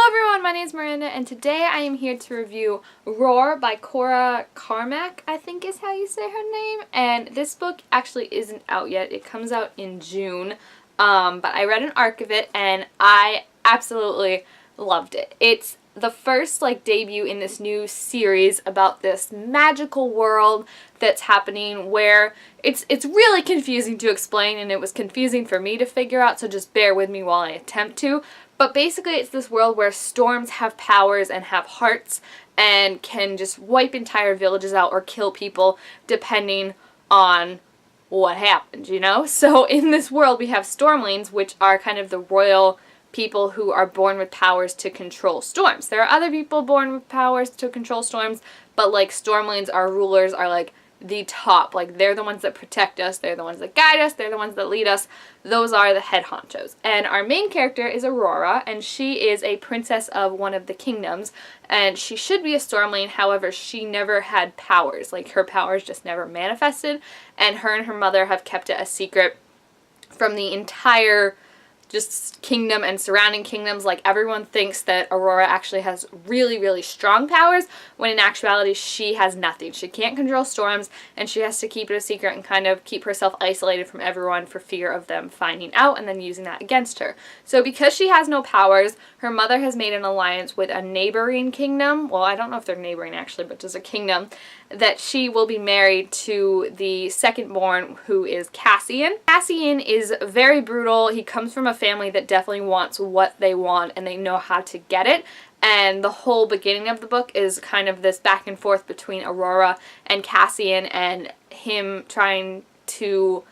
Hello everyone, my name is Miranda and today I am here to review Roar by Cora Carmack, I think is how you say her name. And this book actually isn't out yet. It comes out in June, but I read an arc of it and I absolutely loved it. It's the first debut in this new series about this magical world that's happening where it's really confusing to explain, and it was confusing for me to figure out, so just bear with me while I attempt to. But basically it's this world where storms have powers and have hearts and can just wipe entire villages out or kill people depending on what happens, you know? So in this world we have stormlings, which are kind of the royal people who are born with powers to control storms. There are other people born with powers to control storms, but stormlings, our rulers, are the top. They're the ones that protect us, they're the ones that guide us, they're the ones that lead us. Those are the head honchos. And our main character is Aurora, and she is a princess of one of the kingdoms, and she should be a stormling. However, she never had powers. Her powers just never manifested, and her mother have kept it a secret from the entire kingdom and surrounding kingdoms. Everyone thinks that Aurora actually has really, really strong powers, when in actuality she has nothing. She can't control storms, and she has to keep it a secret and kind of keep herself isolated from everyone for fear of them finding out and then using that against her. So because she has no powers, her mother has made an alliance with a neighboring kingdom. Well, I don't know if they're neighboring actually, but just a kingdom, that she will be married to the second born, who is Cassian. Cassian is very brutal. He comes from a family that definitely wants what they want and they know how to get it. And the whole beginning of the book is kind of this back and forth between Aurora and Cassian, and him trying to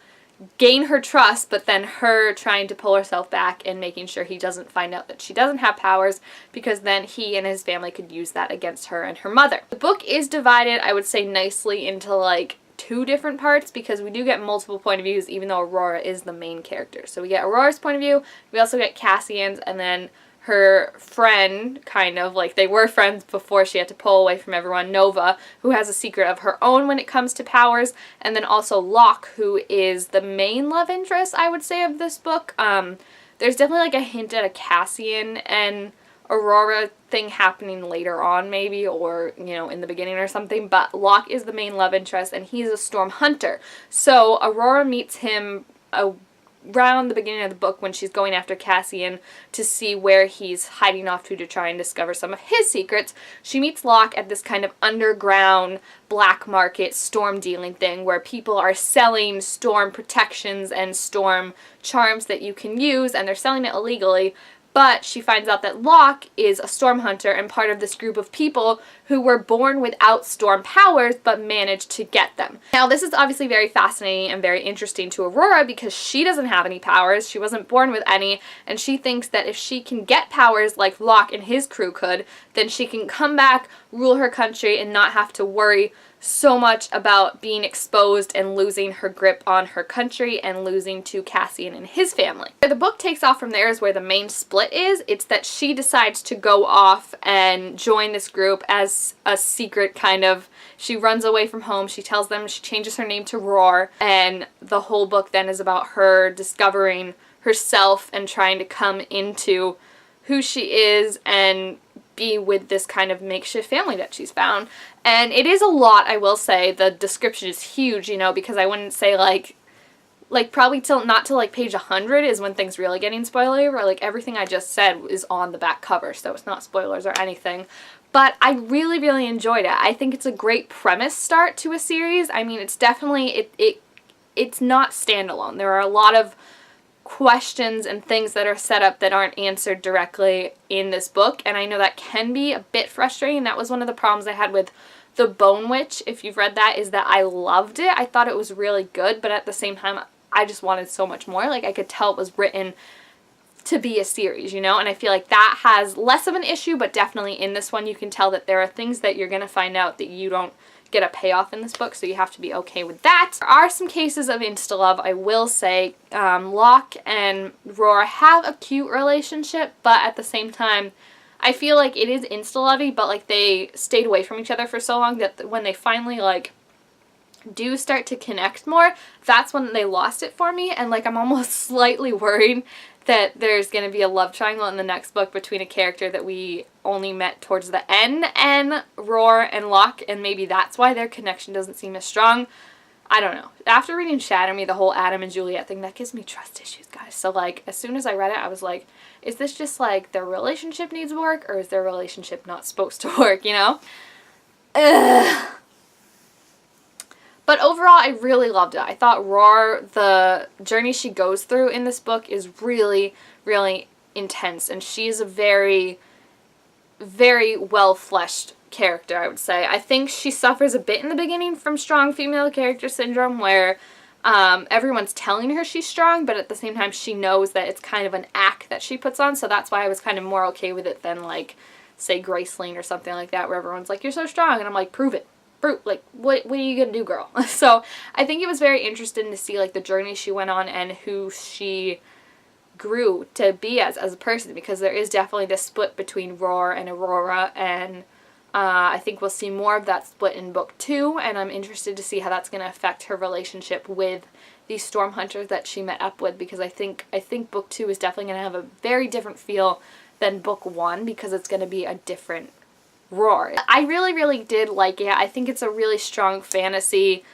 gain her trust, but then her trying to pull herself back and making sure he doesn't find out that she doesn't have powers, because then he and his family could use that against her and her mother. The book is divided, I would say, nicely into two different parts, because we do get multiple point of views even though Aurora is the main character. So we get Aurora's point of view, we also get Cassian's, and then her friend, kind of, they were friends before she had to pull away from everyone, Nova, who has a secret of her own when it comes to powers, and then also Locke, who is the main love interest, I would say, of this book. There's definitely a hint at a Cassian and Aurora thing happening later on, maybe, or, in the beginning or something, but Locke is the main love interest, and he's a storm hunter. So Aurora meets him around the beginning of the book when she's going after Cassian to see where he's hiding off to try and discover some of his secrets. She meets Locke at this kind of underground black market storm dealing thing where people are selling storm protections and storm charms that you can use, and they're selling it illegally. But she finds out that Locke is a storm hunter and part of this group of people who were born without storm powers but managed to get them. Now, this is obviously very fascinating and very interesting to Aurora because she doesn't have any powers. She wasn't born with any, and she thinks that if she can get powers like Locke and his crew could, then she can come back, rule her country, and not have to worry so much about being exposed and losing her grip on her country and losing to Cassian and his family. Where the book takes off from there is where the main split is. It's that she decides to go off and join this group as a secret kind of. She runs away from home, she tells them, she changes her name to Roar, and the whole book then is about her discovering herself and trying to come into who she is and be with this kind of makeshift family that she's found. And it is a lot, I will say. The description is huge, because I wouldn't say probably not till page 100 is when things really getting spoilery, where everything I just said is on the back cover, so it's not spoilers or anything. But I really, really enjoyed it. I think it's a great premise start to a series. I mean, it's definitely, it's not standalone. There are a lot of questions and things that are set up that aren't answered directly in this book, and I know that can be a bit frustrating. That was one of the problems I had with The Bone Witch, if you've read that, is that I loved it. I thought it was really good, but at the same time I just wanted so much more. I could tell it was written to be a series, and I feel like that has less of an issue, but definitely in this one you can tell that there are things that you're going to find out that you don't get a payoff in this book, so you have to be okay with that. There are some cases of insta-love, I will say. Locke and Roar have a cute relationship, but at the same time, I feel like it is insta-lovey, but they stayed away from each other for so long that when they finally do start to connect more, that's when they lost it for me, and I'm almost slightly worried that there's going to be a love triangle in the next book between a character that we only met towards the end and Roar and Locke, and maybe that's why their connection doesn't seem as strong. I don't know. After reading Shatter Me, the whole Adam and Juliet thing, that gives me trust issues, guys. So, like, as soon as I read it, I was like, is this just, like, their relationship needs work, or is their relationship not supposed to work, you know? Ugh. But overall, I really loved it. I thought Roar, the journey she goes through in this book is really, really intense. And she's a very, very well-fleshed character, I would say. I think she suffers a bit in the beginning from strong female character syndrome, where everyone's telling her she's strong, but at the same time she knows that it's kind of an act that she puts on. So that's why I was kind of more okay with it than, like, say Graceling or something like that, where everyone's like, you're so strong, and I'm like, prove it. Like, what are you gonna do, girl? So I think it was very interesting to see, like, the journey she went on and who she grew to be as a person, because there is definitely this split between Roar and Aurora, and I think we'll see more of that split in book 2, and I'm interested to see how that's going to affect her relationship with these storm hunters that she met up with, because I think book 2 is definitely going to have a very different feel than book 1, because it's going to be a different Roar. I really, really did like it. I think it's a really strong fantasy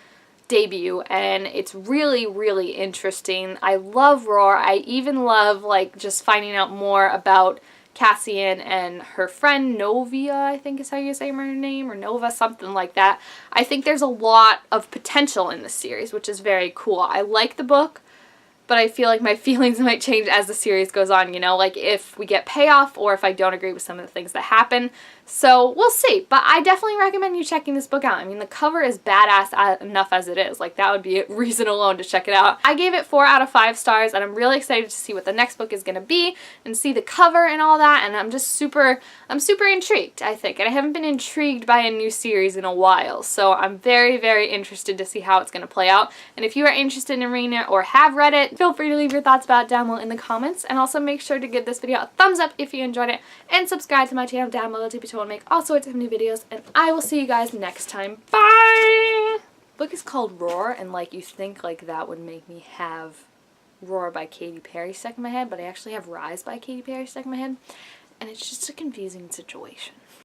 debut, and it's really, really interesting. I love Roar. I even love, like, just finding out more about Cassian and her friend Novia, I think is how you say her name, or Nova, something like that. I think there's a lot of potential in this series, which is very cool. I like the book, but I feel like my feelings might change as the series goes on, you know, like if we get payoff or if I don't agree with some of the things that happen. So we'll see, but I definitely recommend you checking this book out. I mean, the cover is badass enough as it is. Like, that would be a reason alone to check it out. I gave it 4 out of 5 stars, and I'm really excited to see what the next book is going to be and see the cover and all that, and I'm super intrigued, I think. And I haven't been intrigued by a new series in a while, so I'm very, very interested to see how it's going to play out. And if you are interested in reading it or have read it, feel free to leave your thoughts about it down below in the comments, and also make sure to give this video a thumbs up if you enjoyed it, and subscribe to my channel down below to be told to make all sorts of new videos, and I will see you guys next time. Bye! The book is called Roar, and, like, you think, like, that would make me have Roar by Katy Perry stuck in my head, but I actually have Rise by Katy Perry stuck in my head, and it's just a confusing situation.